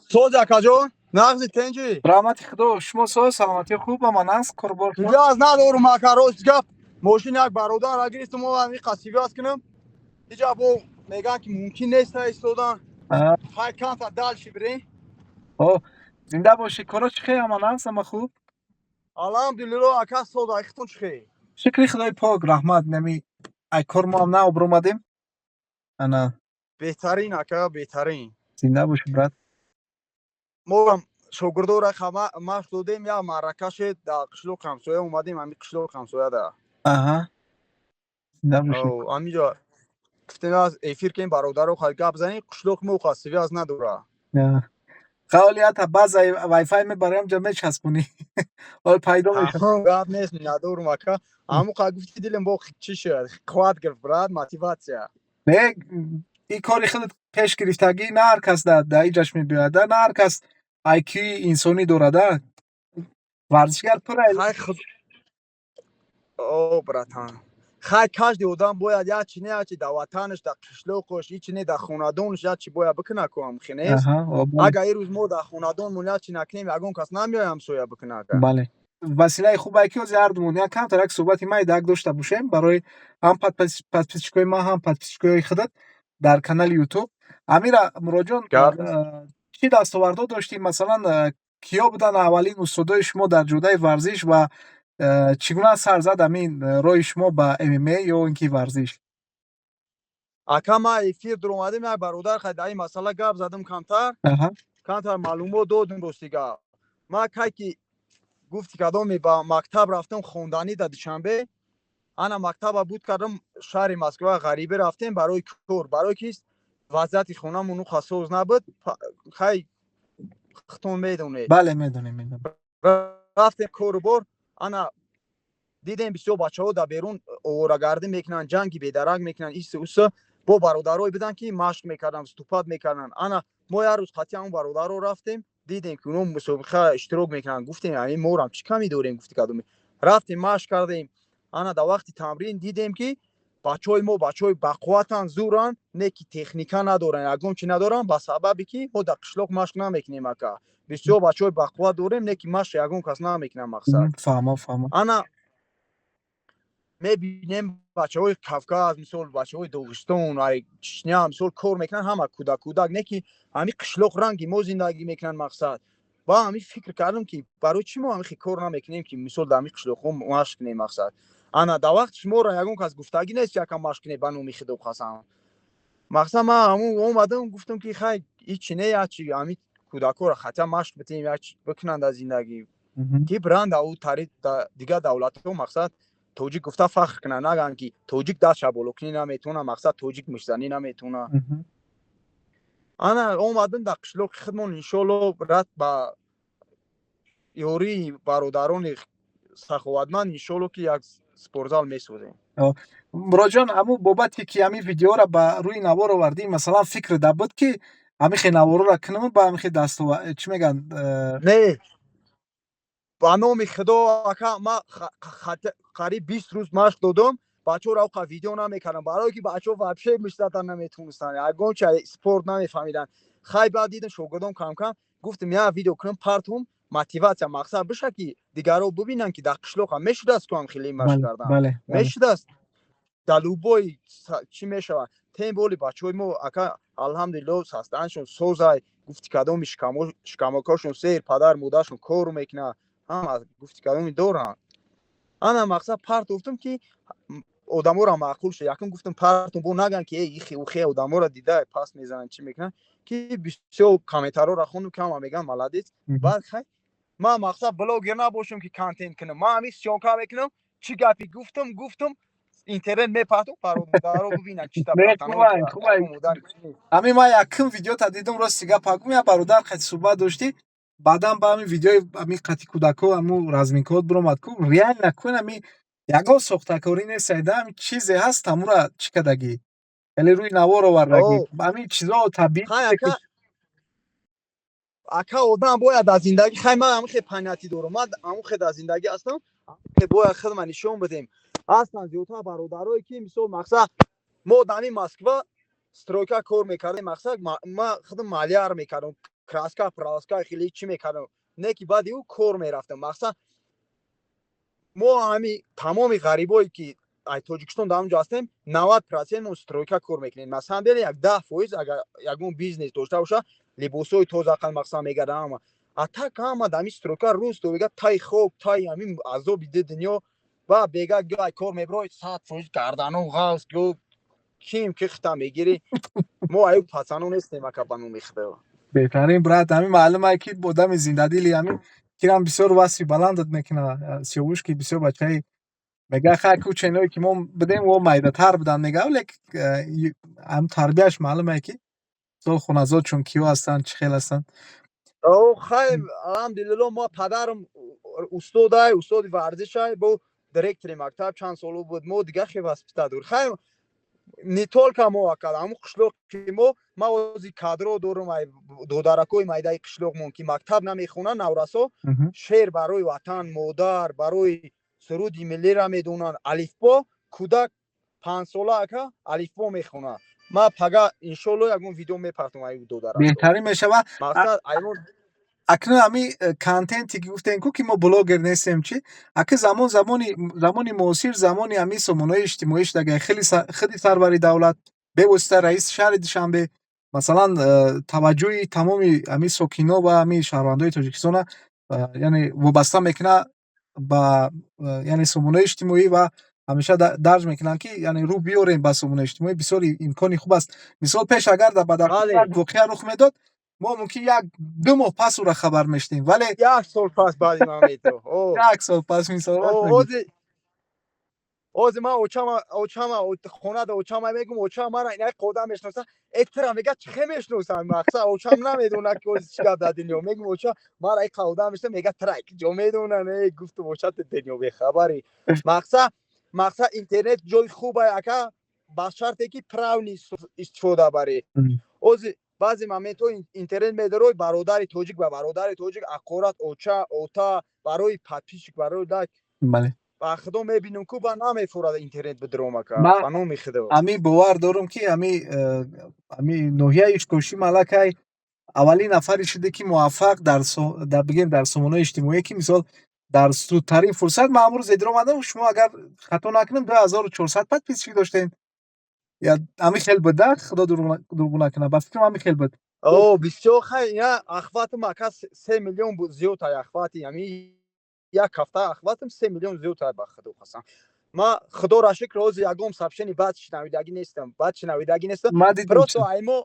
Soğuca kaço? Nağzi tenci. Rahmati Xudo, shuma so'z salomaتی خوب امان است قربان شما. Inja az nadorum makaroz gap. Moşin yak barodar agiristم و این قصیبه از کنم. اینجا بو میگن که ممکن نیست ایستادن. آه، های کانت دال شی بری. اوه زنده باشی کارا چی خیلی امان است اما خوب. الحمدلله اکا سودا اختون چخی. شکری خدای پاک رحمت نمی ای کار ما هم نه برآمدیم. انا بهترین اکا بهترین. زنده باشی برات. ما شوگردور خما ماش دادیم یا مراکش دا قشلو خمسویا اومدیم همین قشلو خمسویا دا. آها زنده باشی. او همینجا گفتم از افیر که این برادر رو خواهی گپ زنی قشلو خمو قصیبه از نداره. قولیت باز وای فای میبرم جمع چسبونی. حال پیدا میشه. گپ نیست ندارم اکا. همون که گفتی دیلم با چی شد خواد گرفت برات موتیواسیا. نه این کاری خودت پیش گرفتگی نه هر کس در اینجاش میبیاده نه هر کس IQ انسانی دارده. ورزشگر پر خای خود او براتان خای каждый odam باید یا چی نه چی در وطنش در قشلوقش چی نه در خونادونش یا چی باید بکنه کام خنیست اگه این روز ما در خونادون یا چی نکنیم اگه اون کس نمیاد هم سویا بکنه بله وسیله خوب IQ از هر دو یا کم ترک صحبت ما داگ داشته باشیم برای هم پادپیسچکای ما هم پادپیسچکای خودت در کانال یوتیوب امیرا مراجعان چی دستاوردها داشتیم مثلا کیا بودن اولین استادای شما در جودای ورزش و چگونه سر زد امین راه شما به MMA یا اینکه ورزش اکا ما افیر در اومدیم یک برادر خد این مسئله گپ زدم کمتر معلومات دادم دوستیگا ما کی گفتی کدام با مکتب رفتم خوندانی در دوشنبه انا مکتب بود کردم شهر مسکو غریبه رفتیم برای کور برای کیست وضعیت خونمون خاصوز نبود خی ختم میدونید بله میدونم رفتیم کور بور انا دیدیم بسیار بچه‌ها در بیرون اورگردی میکنن جنگی بیدرنگ میکنن ایست اوست با برادرای بدن که مشق میکردن استوپاد میکردن انا ما یه روز خاطی اون برادر رفتیم دیدیم که اونم مسابقه اشتراک میکنن گفتیم همین مورم چی کمی داریم گفتی کدومی رفتیم مشق کردیم انا در وقت تمرین دیدیم که بچهای ما بچهای بقوتن زورن نه کی تکنیکا ندارن اگم چی ندارن با سببی که ما در قشلوق مشق نمیکنیم اکا بسیار بچهای بقوت داریم نه کی مشق اگم کس نمیکنن مقصد فهمم انا میبینیم بچه‌های کافکاز مثل بچه‌های داغستان و چچنیا مثل کار میکنن همه کودک نه که همین قشلوق رنگی ما زندگی میکنن مقصد با همین فکر کردم که برای چی ما همین کار نمیکنیم که مثل در همین قشلوق مشق کنیم مقصد انا در وقت شما را یگون کس گفتگی نیست یکم مشق کنیم بنو میخدو خواستم مقصد ما همون اومدم گفتم که خیر هیچ نه یا چی همین کودکا را خطا مشق بتیم یا بکنن در زندگی کی برند او تاریخ دیگه دولت مقصد توجیک گفته فخر کنه نگن که توجیک دست شبولوکنی نمیتونه مقصد توجیک مشزنی نمیتونه انا اومدن در قشلوق خدمون انشالله رد با یوری برادران سخاوتمند انشالله که یک سپورزال میسازیم مراجعان امو بابت که همین ویدیو را به روی نوار آوردیم مثلا فکر ده بود که همین نوار را کنم با همین دست چی میگن نه با نام خدا اکا ما قریب 20 روز مشق دادم بچه را اوقا ویدیو نمیکنم برای که بچه وابشه مشتتن نمیتونستن اگه چه سپورت نمیفهمیدن خیلی بعد دیدم شوگردم کم کم گفتم یا ویدیو کنم پرتم موتیواسیا مقصد بشه که دیگر رو ببینن که در قشلوق هم میشه دست کنم خیلی مشق کردم میشه دست دلوبای چی میشه تیم بولی بچه ما اکا الحمدلله هستنشون سوزای گفتی کدام شکمکاشون سیر پدر مادرشون کار میکنه هم گفتی کدام دورن انا مقصد پرت گفتم که آدما را معقول شه یکم گفتم پرتون بو نگن که ای خی آدما را دیده پاس میزنن چی میکنن که بسیار کامنتارا را خوندم که هم میگن ملادیت بعد خی ما مقصد بلاگر نباشم که کانتنت کنم ما همیشه شوکا میکنم چی گپی گفتم اینترنت میپاتو برادرو ببینن چی تا پاتانو خوبه همین ما یکم ویدیو تا دیدم راست سیگا پاکم یا برادر خیلی صحبت داشتی بعدم با همین ویدیو همین قطی کودکا همو رزمینکات برآمد کو ریال نکنه می یگا ساختکاری نیست هم چیزی هست همورا چیکدگی ولی روی نوار آوردگی همین چیزا طبیعی اکا آدم باید از زندگی خیلی من همون خیلی پنیتی دارم من همون خیلی از زندگی هستم که باید خیلی من نشون بدیم اصلا زیوتا برادرایی که مثل مقصد ما دمی مسکو ستروکا کار میکردیم مقصد ما خودم مالیار میکردم краска праска хеле чӣ мекардам не ки баъди ӯ кор мерафтам мақсад мо ҳами тамоми ғарибое ки ай тоҷикистон дар онҷо ҳастем 90% мо стройка кор мекунем на самом деле як 10% агар ягон бизнес дошта боша либосҳои тоза мақсад мегардам ама а так ҳама дами стройка рӯз довига тай хок тай ҳамин азоби ди дунё ва бега гай кор меброи 100% гардану ғавз гӯ ким кихта мегири мо аю пацану нестем ака ба номи худо беҳтарин брат ҳамин маълумае ки одами зиндадили ҳамин кирам бисёр васфи баландат мекуна сиёвуш ки бисёр бачаи мега хай ку ченои ки мо бидем во майдатар будан мега лек ам тарбияш маълумае ки сол хоназод чун киё ҳастанд чӣ хел ҳастанд о хай алҳамдулилло мо падарам устодай устоди варзишай бо директори мактаб чанд сол буд мо дига хе воспитадор хай не только мо акал ҳамун қишлоқ ки мо ози кадро дорум ай додаракои майдаи қишлоқмон ки мактаб намехонанд наврасо шеър барои ватан модар барои суруди миллиро медонанд алифбо кӯдак 5 сола ака алифбо мехонад ма пага иншоалло ягон видео мепартам ай додарак беҳтарин мешава мақсад айвон акнун ҳамин контенте ки гуфтем ку ки мо блогер нестем чи ака замони муосир замони ҳамин сомонаҳои иҷтимоӣ шуд агар хели сарвари давлат бевосита раиси шаҳри душанбе масалан таваҷҷӯҳи тамоми ҳамин сокино ва ҳамин шаҳрвандои тоҷикистона яъне вобаста мекуна ба яъне сомонаҳои иҷтимоӣ ва ҳамеша дарҷ мекунанд ки яъне рӯ биёрем ба сомонаи иҷтимоӣ бисёр имкони хуб аст мисол пеш агар дар як воқеа рух медод мо мумкин 1-2 моҳ пас ӯро хабар мешдем вале 1 сол пас баъди мамето 1 сол пас мисол ози ман очама хонада очама мегум оча мара инак қода мешноса эктара мега чихе мешносам мақсад очам намедона ки ози чӣ гап дар дунё мегум оча мара ай қода мешноса мега трак ҷо медона не гуфту оча дунё бехабари мақсад интернет ҷои хубае ака ба шарте ки правни истифода барӣ ози баъзе моментҳо интернет медарои бародари тоҷик ба бародари тоҷик ақорат оча ота барои подписчик барои лайк бале ба худо мебинам ку ба намефурад интернет бидром ака ба номи худо ҳамин бовар дорум ки ҳамин ноҳияи ишкоши малакай аввалин нафаре шуде ки муваффақ дар бигем дар сомонаҳои иҷтимоӣ ки мисол дар зудтарин фурсат ман амрӯз эдро омадам шумо агар хато накунам 2400 подписчик доштем я ҳамин хел буд да худо дурӯғ накунад ба фикрам ҳамин хел буд бисёр хай я ахватам ака 3 миллион буд зиёдтар ахвати ҳамин як ҳафта ахватам 3 миллион зиёдтар ба худо қасам ма худоро шукр ози ягон сообщени баъд шунавидаги нестам просто аймо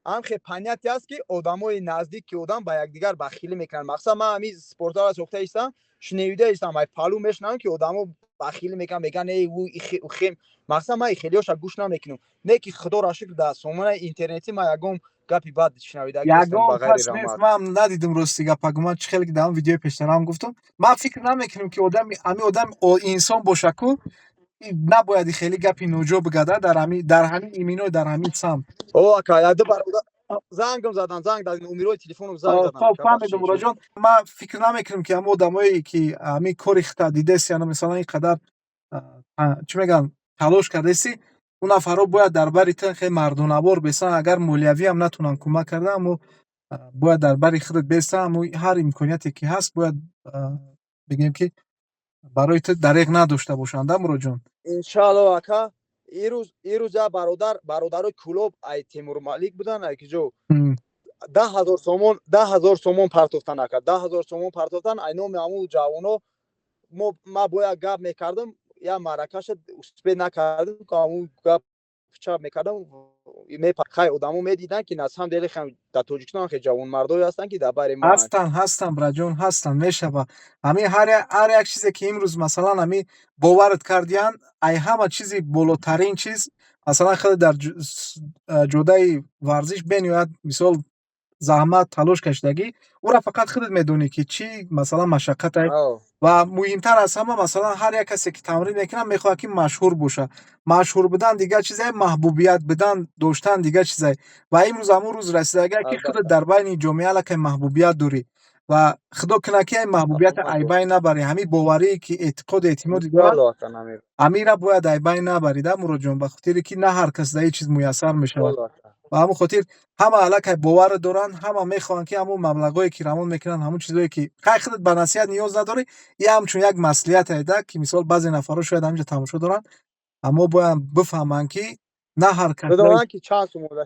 амхе понятие аст ки одамои наздики одам ба якдигар бахилӣ мекунанд мақсад ман ҳамин спортара сохта истам шунавида истам ай палу мешунавам ки одамо бахилӣ мекунанд меган эй ӯ хем мақсад ман хелиёша гӯш намекунам не ки худоро шукр дар сомонаи интернетӣ ман ягон гапи бад шунавидаги нестам ба ғайри раҳмат ман надидум рости гапаку ман чӣ хел ки дар он видеои пештарам гуфтам ман фикр намекунам ки ҳамин одам инсон боша ку набояд хеле гапи ноҷо бигардад дар ҳамин имино дар ҳамин самт ака яду бародар зангам задан занг дар номерои телефонам занг задан фаҳмидум муроҷон ман фикр намекунам ки ҳамин одамое ки ҳамин кори худта дидест яъне масалан ин қадар чӣ мегӯян талош кардеси اون نفرها باید درباره خیلی مردونوار بیستن اگر مالیوی هم نتونن کمک کردن اما باید درباره خودت بیستن اما هر امکانیتی که هست باید بگیم که برای تو دریغ نداشته باشند مراد جان ان شاء الله اکا ایروز برادرای کلوب ای تیمور مالک بودن ای که جو 10,000 سومون پرتافتن اکا 10,000 سومون پرتافتن ای نام همون جوانو ما باید گپ میکردم یا معرکش اسپه نکردم که همون گپ چپ میکردم خیلی آدمو میدیدن که نسهم دل خیلی در تاجیکستان خیلی جوان مردایی هستن که در بر ما هستن برجون هستن میشوه همین هر یک چیزی که امروز مثلا همین باورت کردین ای همه چیزی بالاترین چیز مثلا خیلی در جدای ورزش بنیاد مثال زحمت تلاش کشیدگی او را فقط خودت میدونی که چی مثلا مشقت و مهمتر از همه مثلا هر یک کسی که تمرین میکنه میخواد که مشهور باشه مشهور بودن دیگه چیزای محبوبیت بدن داشتن دیگه چیزای و امروز روز رسیدگی که خودت در بین جامعه لکه محبوبیت داری و خدا کنه که محبوبیت ایبای نبری همین باوری که اعتقاد اعتماد داره امیره باید ایبای نبری در مراد جان بخاطر که نه هر کس در چیز میسر میشه و همون خاطر همه علاقه باور دارن، همه میخوان که همون مبلغایی که رامون میکنن همون چیزایی که خیر خودت به نصیحت نیاز نداری. این همچون یک مسئولیت ایده که مثال بعضی نفرا شاید همینجا تماشا دارن، اما باید بفهمن که نه هر کس بدونن که چند سوم بوده.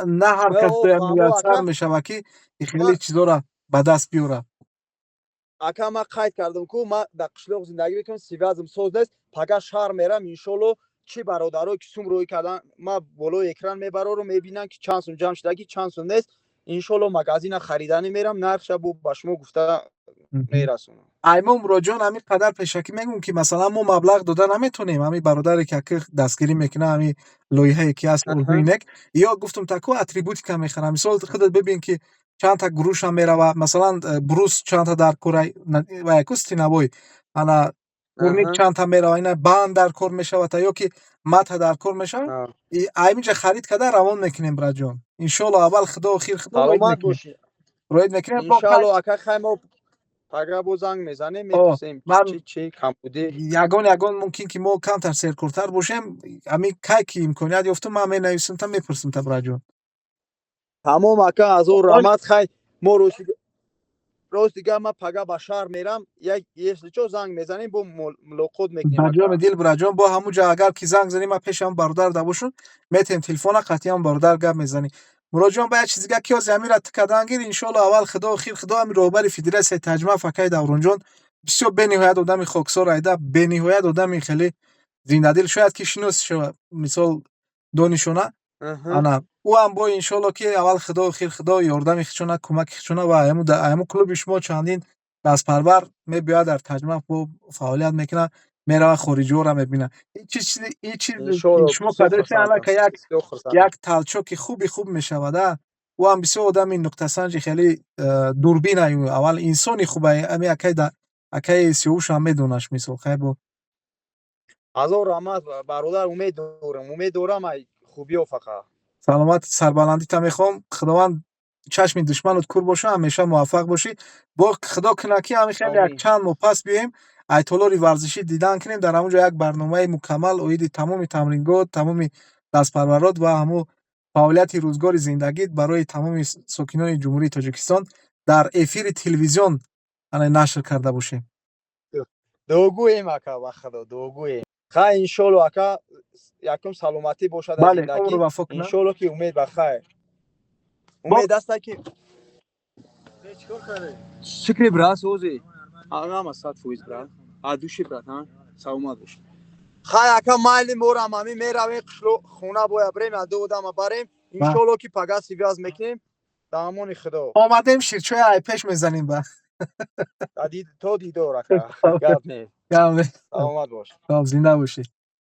نه هر کس او فهمو میسر اکا میشوه که این خیلی ما چیزا را به دست بیاره. اکا ما قید کردم که ما در قشلوق زندگی میکنم، سیوازم سوز نیست، پگه شهر میرم انشالله چی برادرها که سوم روی کردن ما بالای اکران میبرم رو میبینن که چند سوم جمع شده که چند سوم نیست، انشالله مغازین خریدنی میرم نرخش بو به شما گفته میرسونم. ایما مراجعان همین قدر پیشکی میگم که مثلا ما مبلغ داده نمیتونیم، همین برادری که دستگیری میکنه همین لایحه که از اولوینک یا گفتم تکو اتریبوتی که میخرم، مثال خودت ببین که چند تا گروش هم میره، مثلا بروس چند تا در کره و یکوستی نبوی انا کورنیک چند تا میره، اینا بند در کور میشه و تا یا که مت در کور میشه، اینجا خرید کده روان میکنیم براجان ان شاء الله. اول خدا و خیر خدا سلامت باشی روید میکنیم ان شاء الله. اکا خیمو پگه بو زنگ میزنه میپرسیم چی کم بوده. یگان ممکن که ما کمتر سرکورتر باشیم، همین کی که امکانیت یافتم من می نویسم تا میپرسم تا براجون تمام. اکا از اون رحمت خی ما روز دیگه ما پگه به شهر میرم، یک چو زنگ میزنیم بو ملاقات میکنیم. براجون دل براجون با همونجا اگر کی زنگ زنیم ما پیشم برادر دبوشون میتیم تلفن قطعی هم برادر گپ میزنی. مراجعان با چیزی که از امیر تکدانگیر ان شاء الله اول خدا و خیر خدا هم روبر فدراسیون تجمع فکای دورونجان بسیار بنهایت آدم خاکسار ایده، بنهایت آدم خیلی زنده دل، شاید که شناس شو مثال دانشونه انا او هم با ان شاء الله که اول خدا و خیر خدا یاردم خشونه کمک خشونه و همو کلوب شما چندین دست پرور میبیاد در تجمع و فعالیت میکنه، میره خارجی ها را میبینه. این چیز شما قدرت علاقه یک تلچوک خوب میشود و هم بسیار آدم این نقطه سنج خیلی دوربین اول انسانی خوبه امی اکی سیوش هم میدونش مثل خیلی از اون رحمت برادر امید دارم ای خوبی و فقط سلامت سربلندی تا میخوام. خداوند چشم دشمنت کور باشه، همیشه موفق باشی. با خدا کنه که همین خیلی یک چند ماه پس بیایم ایتالاری ورزشی دیدن کنیم، در همونجا یک برنامه مکمل اوید تمام تمرینات، تمام دستپرورات و همو فعالیت روزگار زندگی برای تمام ساکنان جمهوری تاجیکستان در افیر تلویزیون نشر کرده باشیم. دوگویم اکا و خدا دوگویم خیر ان شاء الله. اکا یکم سلامتی باشه در زندگی ان شاء الله که امید بخیر. امید است که چیکار کرده شکری براس اوزی آقا ما 100% برا ادوشی برات ها سلامت باش. خیر اکا مایل مورم همین میرویم قشلو خونه باید بریم دو دم بریم ان شاء الله که پگاه سیواز میکنیم دامون خدا آمدیم شیرچوی ای پیش میزنیم با تو دیدار اکا گپ نه. سلامت باش. زنده باشی.